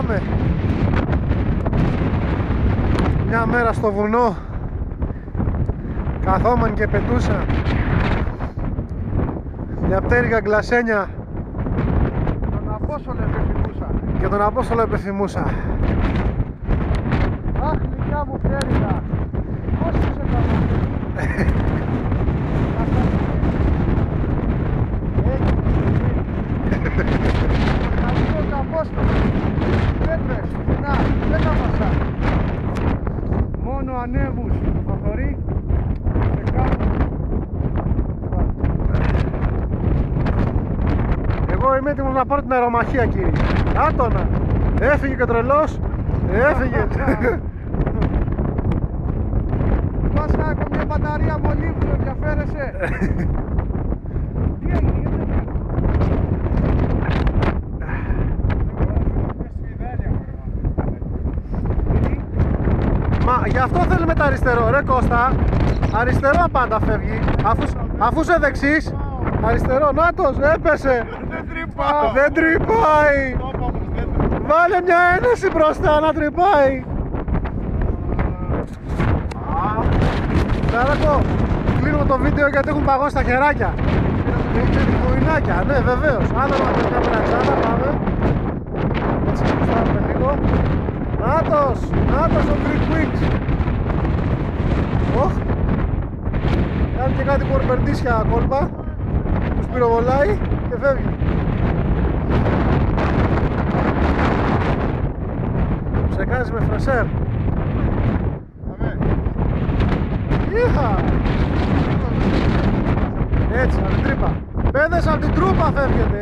πάμε. Μια μέρα στο βουνό καθόμουν και πετούσα μια πτέρυγα γκλασένια και τον Απόστολο επιθυμούσα. Αχ, γλυκιά μου πτέρυγα, πώς είσαι καλά. Μόνο ανέβους θα θωρεί και κάτω. Εγώ είμαι έτοιμος να πάρω την αερομαχία, κύριε. Άτονα! Έφυγε και ο τρελός. Έφυγε. Πώς θα έχω μια μπαταρία μολύβου, με ενδιαφέρεσαι. Τι έγινε, γιατί δεν Μα γι' αυτό θέλουμε τα αριστερό, ρε Κώστα. Αριστερό πάντα φεύγει. Αφού είσαι δεξής, αριστερό. Νάτος, έπεσε. Δεν τρυπάει. Βάλε μια ένεση μπροστά να τρυπάει. Σαράκο, κλείνουμε το βίντεο γιατί έχουν παγώσει τα χεράκια. Και κουινάκια, ναι βεβαίως. Άντε πάμε μια μπρατσάτα, πάμε. Έτσι κουστάρουμε λίγο. Νάτος ο Greek Wings. Οχ. Κάνει και κάτι πορπερντήσια κόλπα. Τους πυροβολάει και φεύγει. Ψεκάζει με φρεσέρ. Είχα. Έτσι, από την τρύπα. Πέδες από την τρούπα φεύγετε.